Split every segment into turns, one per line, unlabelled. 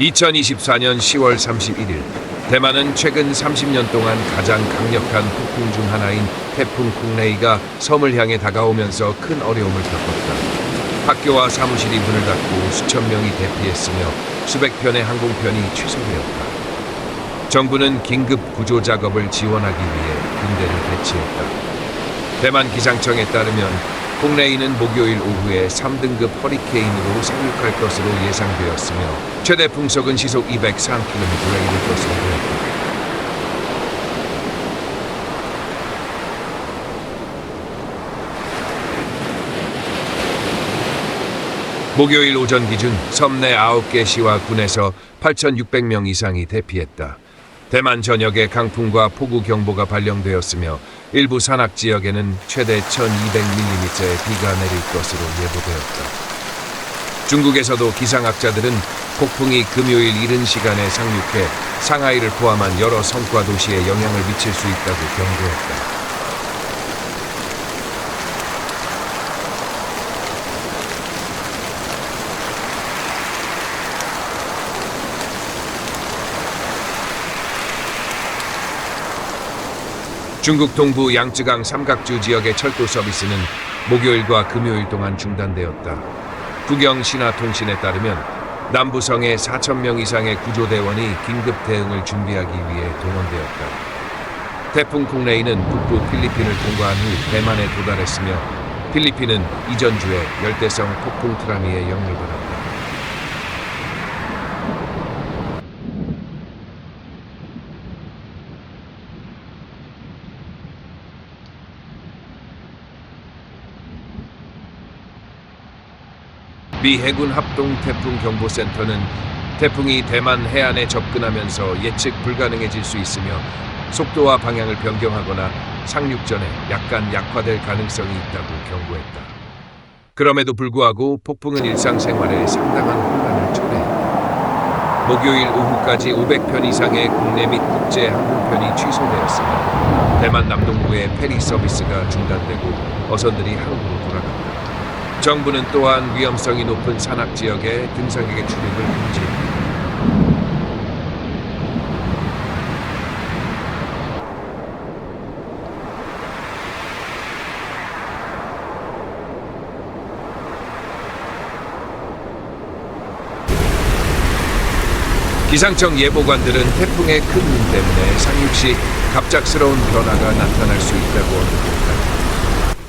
2024년 10월 31일, 대만은 최근 30년 동안 가장 강력한 폭풍 중 하나인 태풍 콩레이가 섬을 향해 다가오면서 큰 어려움을 겪었다. 학교와 사무실이 문을 닫고 수천 명이 대피했으며 수백 편의 항공편이 취소되었다. 정부는 긴급 구조 작업을 지원하기 위해 군대를 배치했다. 대만 기상청에 따르면 콩레이는 목요일 오후에 3등급 허리케인으로 상륙할 것으로 예상되었으며 최대 풍속은 시속 203km에 이를 것으로 보였다. 목요일 오전 기준 섬 내 9개 시와 군에서 8,600명 이상이 대피했다. 대만 전역에 강풍과 폭우 경보가 발령되었으며 일부 산악 지역에는 최대 1,200mm의 비가 내릴 것으로 예보되었다. 중국에서도 기상학자들은 폭풍이 금요일 이른 시간에 상륙해 상하이를 포함한 여러 성과 도시에 영향을 미칠 수 있다고 경고했다. 중국 동부 양쯔강 삼각주 지역의 철도 서비스는 목요일과 금요일 동안 중단되었다. 국영 신화통신에 따르면 남부성에 4,000명 이상의 구조대원이 긴급 대응을 준비하기 위해 동원되었다. 태풍 콩레이는 북부 필리핀을 통과한 후 대만에 도달했으며 필리핀은 이전 주에 열대성 폭풍 트라미에 영향을 받았다. 미 해군 합동 태풍 경보센터는 태풍이 대만 해안에 접근하면서 예측 불가능해질 수 있으며 속도와 방향을 변경하거나 상륙 전에 약간 약화될 가능성이 있다고 경고했다. 그럼에도 불구하고 폭풍은 일상생활에 상당한 혼란을 초래했다. 목요일 오후까지 500편 이상의 국내 및 국제 항공편이 취소되었으며 대만 남동부의 페리 서비스가 중단되고 어선들이 항구로 돌아갔다. 정부는 또한 위험성이 높은 산악 지역에 등산객의 출입을 금지했다. 기상청 예보관들은 태풍의 큰 눈 때문에 상륙 시 갑작스러운 변화가 나타날 수 있다고 언급했다.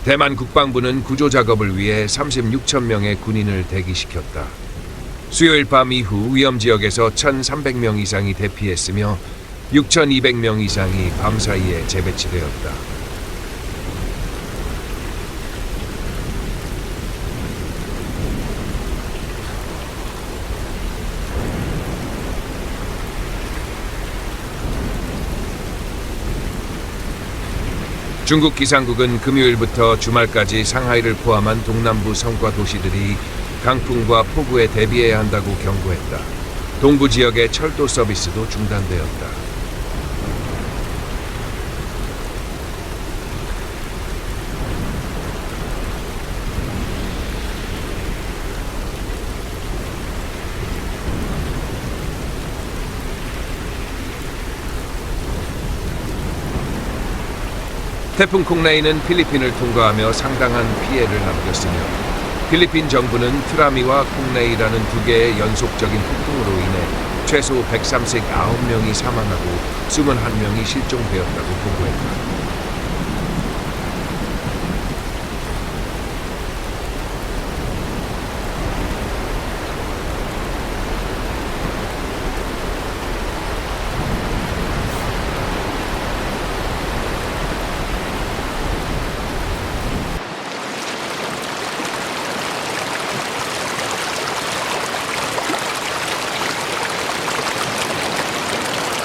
대만 국방부는 구조 작업을 위해 36천 명의 군인을 대기시켰다. 수요일 밤 이후 위험 지역에서 1,300명 이상이 대피했으며 6,200명 이상이 밤 사이에 재배치되었다. 중국 기상국은 금요일부터 주말까지 상하이를 포함한 동남부 성과 도시들이 강풍과 폭우에 대비해야 한다고 경고했다. 동부 지역의 철도 서비스도 중단되었다. 태풍 콩레이는 필리핀을 통과하며 상당한 피해를 남겼으며 필리핀 정부는 트라미와 콩레이라는 두 개의 연속적인 폭풍으로 인해 최소 139명이 사망하고 21명이 실종되었다고 보고했다.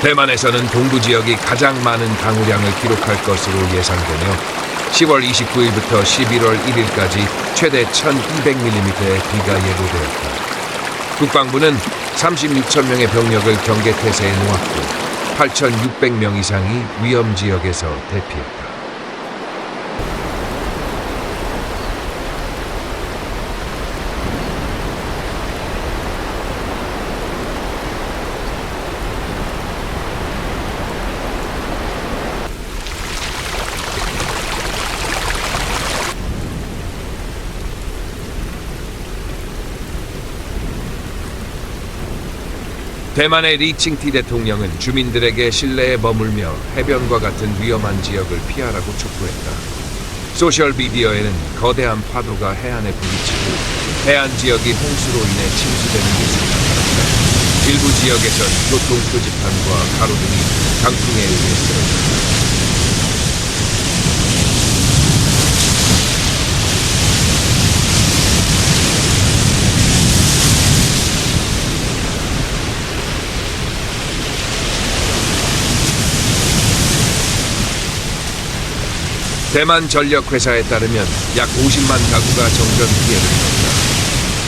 대만에서는 동부 지역이 가장 많은 강우량을 기록할 것으로 예상되며 10월 29일부터 11월 1일까지 최대 1,200mm의 비가 예보되었다. 국방부는 36천 명의 병력을 경계 태세에 놓았고 8,600명 이상이 위험 지역에서 대피했다. 대만의 리칭티 대통령은 주민들에게 실내에 머물며 해변과 같은 위험한 지역을 피하라고 촉구했다. 소셜미디어에는 거대한 파도가 해안에 부딪히고 해안 지역이 홍수로 인해 침수되는 모습이 나타났다. 일부 지역에선 교통 표지판과 가로등이 강풍에 의해 쓰러졌다. 대만 전력회사에 따르면 약 50만 가구가 정전 피해를 입었다.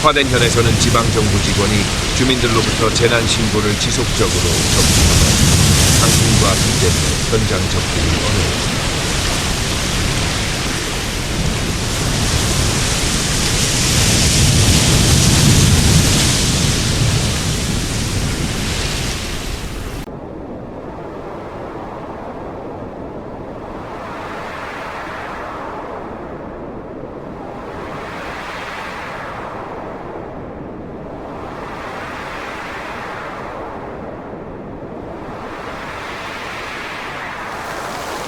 화뎨현에서는 지방정부 직원이 주민들로부터 재난 신고를 지속적으로 접수하다 강풍과 비 때문에 현장 접근이 어려웠다.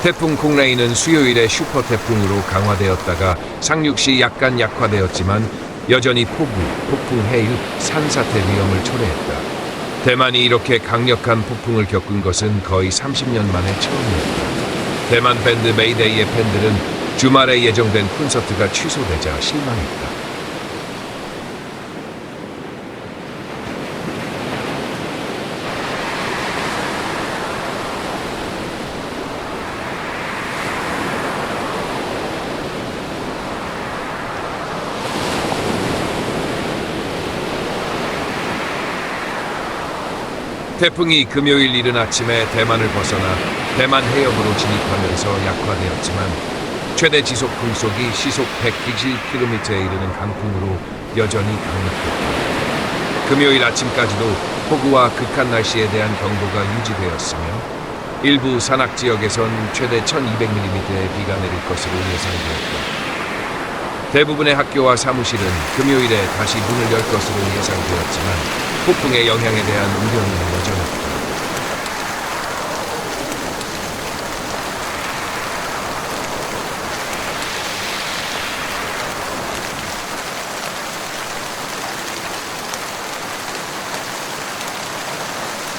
태풍 콩레이는 수요일에 슈퍼 태풍으로 강화되었다가 상륙 시 약간 약화되었지만 여전히 폭우, 폭풍 해일, 산사태 위험을 초래했다. 대만이 이렇게 강력한 폭풍을 겪은 것은 거의 30년 만에 처음이었다. 대만 밴드 메이데이의 팬들은 주말에 예정된 콘서트가 취소되자 실망했다. 태풍이 금요일 이른 아침에 대만을 벗어나 대만 해협으로 진입하면서 약화되었지만 최대 지속 풍속이 시속 120km에 이르는 강풍으로 여전히 강력했다. 금요일 아침까지도 폭우와 극한 날씨에 대한 경보가 유지되었으며 일부 산악 지역에선 최대 1200mm의 비가 내릴 것으로 예상되었다. 대부분의 학교와 사무실은 금요일에 다시 문을 열 것으로 예상되었지만 폭풍의 영향에 대한 우려는 여전했다.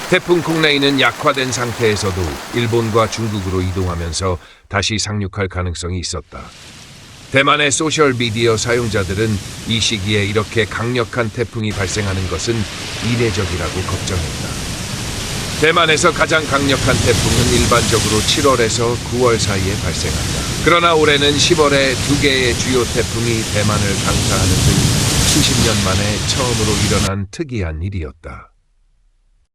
태풍 콩레이는 약화된 상태에서도 일본과 중국으로 이동하면서 다시 상륙할 가능성이 있었다. 대만의 소셜미디어 사용자들은 이 시기에 이렇게 강력한 태풍이 발생하는 것은 이례적이라고 걱정했다. 대만에서 가장 강력한 태풍은 일반적으로 7월에서 9월 사이에 발생한다. 그러나 올해는 10월에 2개의 주요 태풍이 대만을 강타하는 등 수십 년 만에 처음으로 일어난 특이한 일이었다.